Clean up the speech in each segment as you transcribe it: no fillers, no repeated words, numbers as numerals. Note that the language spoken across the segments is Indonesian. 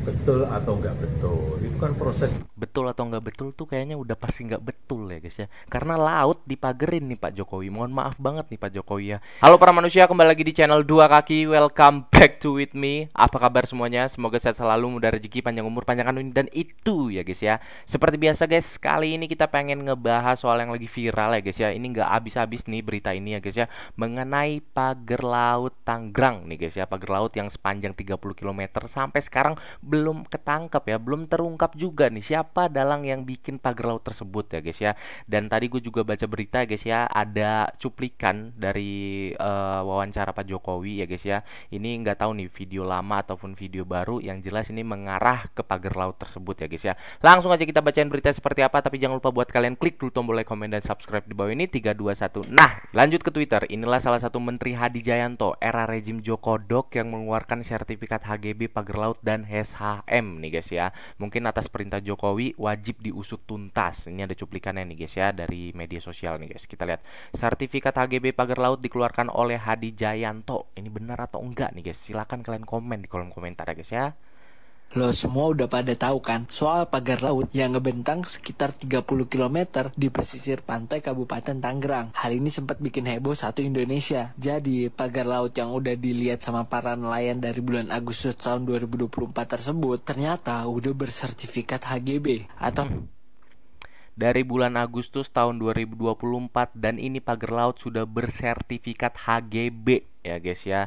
betul atau nggak betul itu kan proses. Betul atau nggak betul tuh kayaknya udah pasti nggak betul ya guys ya. Karena laut dipagerin nih Pak Jokowi. Mohon maaf banget nih Pak Jokowi ya. Halo para manusia, kembali lagi di channel Dua Kaki. Welcome back to with me. Apa kabar semuanya? Semoga sehat selalu, mudah rezeki, panjang umur, panjang kandung, dan itu ya guys ya. Seperti biasa guys, kali ini kita pengen ngebahas soal yang lagi viral ya guys ya. Ini nggak habis-habis nih berita ini ya guys ya. Mengenai pagar laut Tangerang nih guys ya. Pagar laut yang sepanjang 30 km sampai sekarang belum ketangkap ya. Belum terungkap juga nih siapa dalang yang bikin pagar laut tersebut ya guys ya. Dan tadi gue juga baca berita ya guys ya, ada cuplikan dari wawancara Pak Jokowi ya guys ya. Ini nggak tahu nih video lama ataupun video baru, yang jelas ini mengarah ke pagar laut tersebut ya guys ya. Langsung aja kita bacain berita seperti apa, tapi jangan lupa buat kalian klik dulu tombol like, komen, dan subscribe di bawah ini 321. Nah, lanjut ke Twitter. Inilah salah satu Menteri Hadi Jayanto era rezim Jokodok yang mengeluarkan sertifikat HGB pagar laut dan SHM nih guys ya. Mungkin atas perintah Jokowi wajib diusut tuntas. Ini ada cuplikannya nih guys ya dari media sosial nih guys. Kita lihat. Sertifikat HGB pagar laut dikeluarkan oleh Hadi Jayanto. Ini benar atau enggak nih guys? Silakan kalian komen di kolom komentar ya guys ya. Lo semua udah pada tahu kan soal pagar laut yang ngebentang sekitar 30 km di pesisir pantai Kabupaten Tangerang. Hal ini sempat bikin heboh satu Indonesia. Jadi pagar laut yang udah dilihat sama para nelayan dari bulan Agustus tahun 2024 tersebut ternyata udah bersertifikat HGB atau dari bulan Agustus tahun 2024, dan ini pagar laut sudah bersertifikat HGB ya guys ya.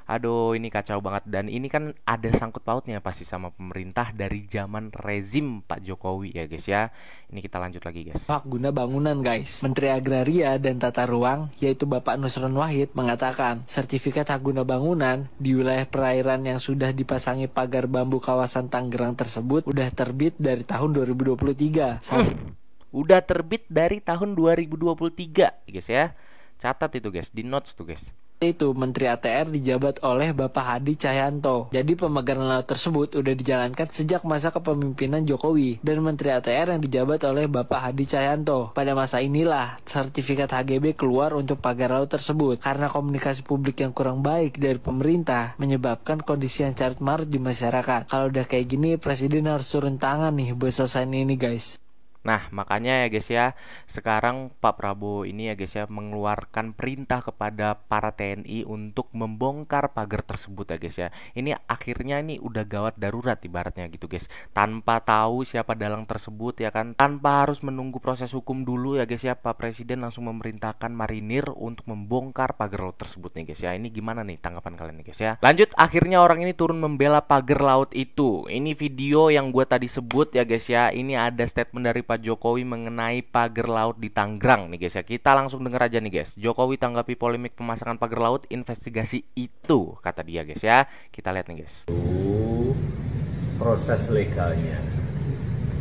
Aduh, ini kacau banget. Dan ini kan ada sangkut pautnya pasti sama pemerintah dari zaman rezim Pak Jokowi ya guys ya. Ini kita lanjut lagi guys. hak guna bangunan guys. Menteri Agraria dan Tata Ruang yaitu Bapak Nusron Wahid mengatakan sertifikat hak guna bangunan di wilayah perairan yang sudah dipasangi pagar bambu kawasan Tangerang tersebut udah terbit dari tahun 2023. Udah terbit dari tahun 2023 guys ya. Catat itu guys, di notes tuh guys. Itu Menteri ATR dijabat oleh Bapak Hadi Cahyanto. Jadi pemagaran laut tersebut udah dijalankan sejak masa kepemimpinan Jokowi, dan Menteri ATR yang dijabat oleh Bapak Hadi Cahyanto. Pada masa inilah sertifikat HGB keluar untuk pagar laut tersebut. Karena komunikasi publik yang kurang baik dari pemerintah menyebabkan kondisi yang carut marut di masyarakat. Kalau udah kayak gini, Presiden harus turun tangan nih buat selesaiin ini guys. Nah, makanya ya guys ya, sekarang Pak Prabowo ini ya guys ya mengeluarkan perintah kepada para TNI untuk membongkar pagar tersebut ya guys ya. Ini akhirnya ini udah gawat darurat ibaratnya gitu guys. Tanpa tahu siapa dalang tersebut ya kan, tanpa harus menunggu proses hukum dulu ya guys ya, Pak Presiden langsung memerintahkan marinir untuk membongkar pagar laut tersebut nih guys ya. Ini gimana nih tanggapan kalian nih guys ya? Lanjut, akhirnya orang ini turun membela pagar laut itu. Ini video yang gue tadi sebut ya guys ya. Ini ada statement dari Pak Jokowi mengenai pagar laut di Tangerang nih guys ya. Kita langsung denger aja nih guys. Jokowi tanggapi polemik pemasangan pagar laut, investigasi itu kata dia guys ya. Kita lihat nih guys. Proses legalnya,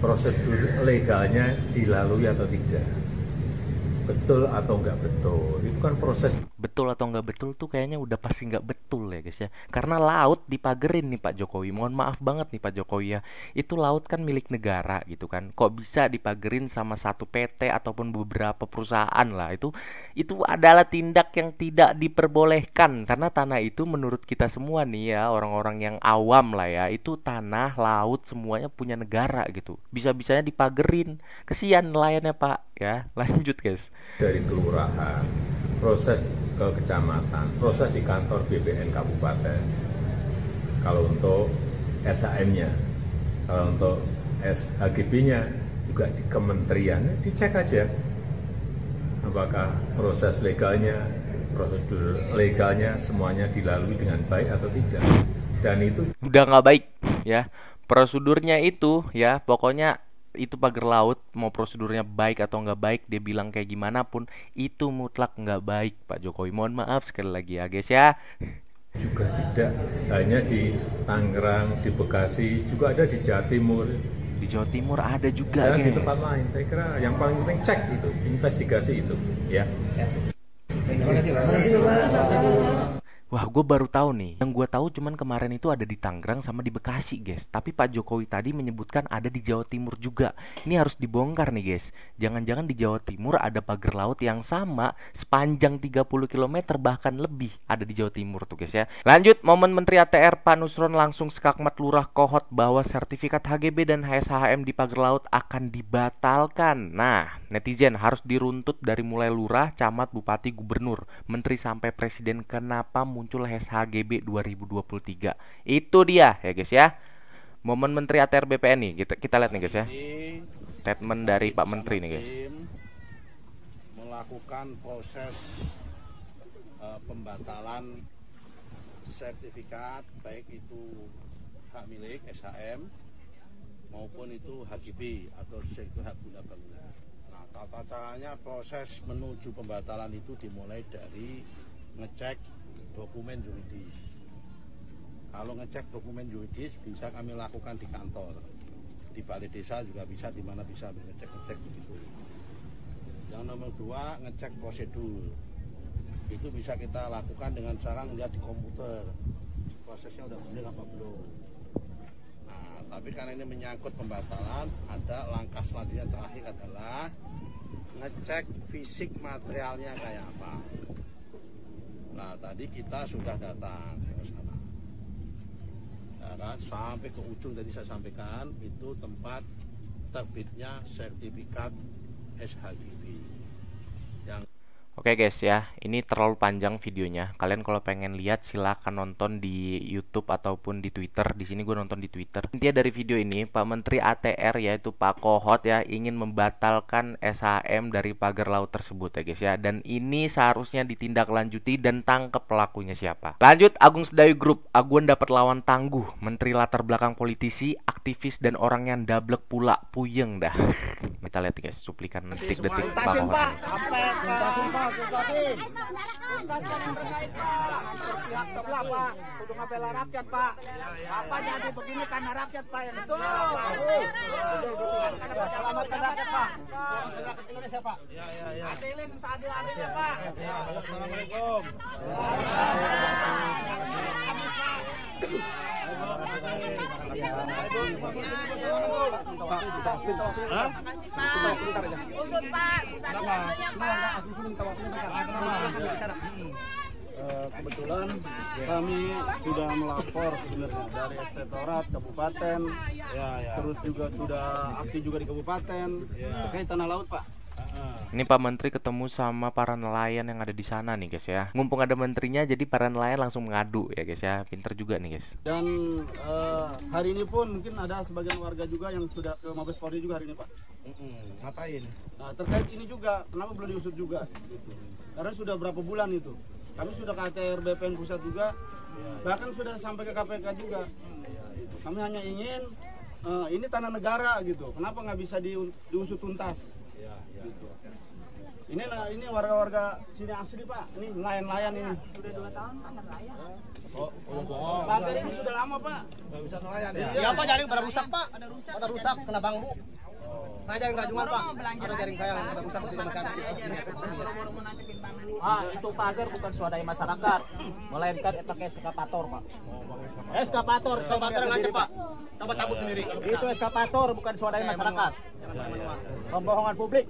prosedur legalnya dilalui atau tidak, betul atau nggak betul itu kan proses. Betul atau nggak betul tuh kayaknya udah pasti nggak betul ya guys ya. Karena laut dipagerin nih Pak Jokowi. Mohon maaf banget nih Pak Jokowi ya. Itu laut kan milik negara gitu kan. Kok bisa dipagerin sama satu PT ataupun beberapa perusahaan lah. Itu adalah tindak yang tidak diperbolehkan. Karena tanah itu menurut kita semua nih ya, orang-orang yang awam lah ya, itu tanah, laut semuanya punya negara gitu. Bisa-bisanya dipagerin. Kesian nelayannya Pak ya. Lanjut guys. Dari kelurahan, proses ke kecamatan, proses di kantor BPN kabupaten. Kalau untuk SHM-nya, kalau untuk SHGB-nya juga di kementerian, dicek aja apakah proses legalnya, prosedur legalnya semuanya dilalui dengan baik atau tidak. Dan itu udah nggak baik ya prosedurnya itu ya, pokoknya itu pagar laut mau prosedurnya baik atau nggak baik, dia bilang kayak gimana pun itu mutlak nggak baik Pak Jokowi. Mohon maaf sekali lagi ya guys ya. Juga tidak hanya di Tangerang, di Bekasi, juga ada di Jawa Timur. Di Jawa Timur ada juga dan guys. Di tempat lain. Saya kira yang paling penting cek itu, investigasi itu ya. Terima kasih Pak. Wah, gue baru tahu nih. Yang gue tahu cuman kemarin itu ada di Tangerang sama di Bekasi, guys. Tapi Pak Jokowi tadi menyebutkan ada di Jawa Timur juga. Ini harus dibongkar nih, guys. Jangan-jangan di Jawa Timur ada pagar laut yang sama sepanjang 30 km bahkan lebih ada di Jawa Timur tuh, guys ya. Lanjut, momen Menteri ATR Pak Nusron langsung skakmat Lurah Kohot bahwa sertifikat HGB dan HSHM di pagar laut akan dibatalkan. Nah, netizen harus diruntut dari mulai lurah, camat, bupati, gubernur, menteri sampai presiden. Kenapa muncul HGB 2023? Itu dia ya guys ya. Momen Menteri ATR BPN nih. Kita lihat nih guys ya. Statement dari Pak Menteri nih guys. Melakukan proses pembatalan sertifikat baik itu hak milik SHM maupun itu HGB atau sertifikat hak guna bangunan. Nah, tata caranya proses menuju pembatalan itu dimulai dari ngecek dokumen yuridis. Kalau ngecek dokumen yuridis bisa kami lakukan di kantor, di balai desa juga bisa, di mana bisa ngecek begitu. Yang nomor 2, ngecek prosedur. Itu bisa kita lakukan dengan cara melihat di komputer prosesnya udah benar apa belum. Nah, tapi karena ini menyangkut pembatalan, ada langkah selanjutnya terakhir adalah ngecek fisik materialnya kayak apa. Nah, tadi kita sudah datang ke sana. Dan sampai ke ujung tadi saya sampaikan itu tempat terbitnya sertifikat SHGB. Oke guys ya, ini terlalu panjang videonya. Kalian kalau pengen lihat silahkan nonton di YouTube ataupun di Twitter. Di sini gue nonton di Twitter. Intinya dari video ini, Pak Menteri ATR yaitu Pak Kohot ya ingin membatalkan SHM dari pagar laut tersebut ya guys ya. Dan ini seharusnya ditindaklanjuti dan tangkep pelakunya siapa. Lanjut, Agung Sedayu Group. Aguan dapat lawan tangguh. Menteri latar belakang politisi, aktivis dan orang yang dablek pula, puyeng dah. Kita lihat guys, cuplikan detik-detik Pak Kohot. Tuntasin yang terkait Pak, pihak sebelah Pak, kudu ngabela rakyat Pak. Apa jadi begini karena rakyat Pak yang betul. Karena selamatkan rakyat Pak. Rakyat Indonesia Pak. Adilin seadil-adilnya Pak. Assalamualaikum. Usut Pak, kebetulan kami sudah melapor sebenarnya dari Inspektorat Kabupaten, terus juga sudah aksi juga di Kabupaten terkait tanah laut Pak. Ini Pak Menteri ketemu sama para nelayan yang ada di sana nih guys ya. Mumpung ada menterinya jadi para nelayan langsung mengadu ya guys ya. Pinter juga nih guys. Dan hari ini pun mungkin ada sebagian warga juga yang sudah ke Mabes Polri juga hari ini Pak. Ngapain? Nah, terkait ini juga kenapa belum diusut juga? Karena sudah berapa bulan itu. Kami sudah ke ATR BPN pusat juga, bahkan sudah sampai ke KPK juga. Kami hanya ingin ini tanah negara gitu. Kenapa nggak bisa diusut tuntas? Gitu. Ini warga-warga sini asli Pak. Ini nelayan-nelayan ini. Sudah 2 tahun Pak nelayan. Pagar ini sudah lama Pak. Nggak bisa nelayan ya? Iya Pak, jaring pada rusak Pak. Pada rusak Kena bambu. Saya jaring rajungan Pak. Ada jaring saya yang pada rusak sudah masyarakat. Itu pagar bukan swadaya masyarakat, melainkan pakai eskavator Pak. Eskavator yang ngancep Pak. Coba cabut sendiri. Itu eskavator bukan swadaya masyarakat. Pembohongan publik.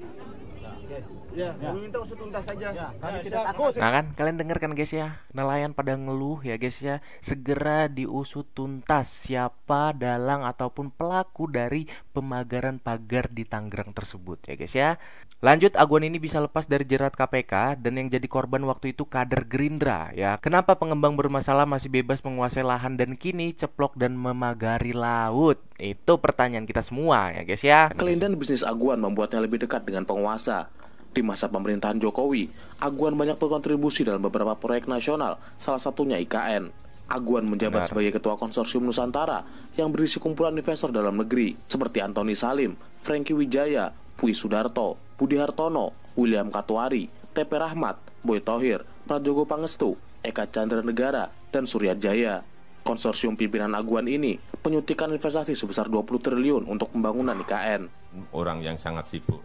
Ya, meminta usut tuntas saja. Kami tidak takut. Nah kan kalian dengar kan guys ya, nelayan pada ngeluh ya guys ya. Segera diusut tuntas siapa dalang ataupun pelaku dari pemagaran pagar di Tangerang tersebut ya guys ya. Lanjut, Aguan ini bisa lepas dari jerat KPK dan yang jadi korban waktu itu kader Gerindra ya. Kenapa pengembang bermasalah masih bebas menguasai lahan dan kini ceplok dan memagari laut? Itu pertanyaan kita semua ya guys ya. Kelindahan bisnis Aguan membuatnya lebih dekat dengan penguasa. Di masa pemerintahan Jokowi, Aguan banyak berkontribusi dalam beberapa proyek nasional, salah satunya IKN. Aguan menjabat sebagai Ketua Konsorsium Nusantara yang berisi kumpulan investor dalam negeri seperti Antoni Salim, Franky Wijaya, Pui Sudarto, Budi Hartono, William Katwari, TP Rahmat, Boy Thohir, Prajogo Pangestu, Eka Chandra Negara, dan Surya Jaya. Konsorsium pimpinan Aguan ini penyuntikan investasi sebesar 20 triliun untuk pembangunan IKN. Orang yang sangat sibuk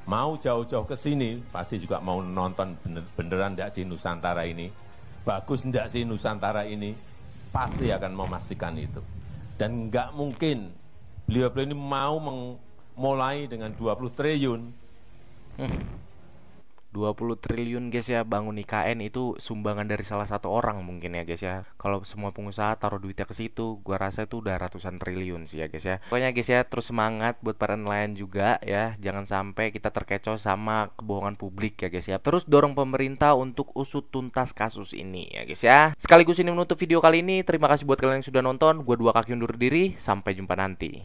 mau jauh-jauh ke sini, pasti juga mau nonton beneran enggak sih Nusantara ini, bagus enggak sih Nusantara ini, pasti akan memastikan itu. Dan enggak mungkin beliau-beliau ini mau memulai dengan 20 triliun. 20 triliun guys ya, bangun IKN itu sumbangan dari salah satu orang mungkin ya guys ya. Kalau semua pengusaha taruh duitnya ke situ, gua rasa itu udah ratusan triliun sih ya guys ya. Pokoknya guys ya, terus semangat buat para nelayan juga ya. Jangan sampai kita terkecoh sama kebohongan publik ya guys ya. Terus dorong pemerintah untuk usut tuntas kasus ini ya guys ya. Sekaligus ini menutup video kali ini. Terima kasih buat kalian yang sudah nonton. Gua Dua Kaki undur diri. Sampai jumpa nanti.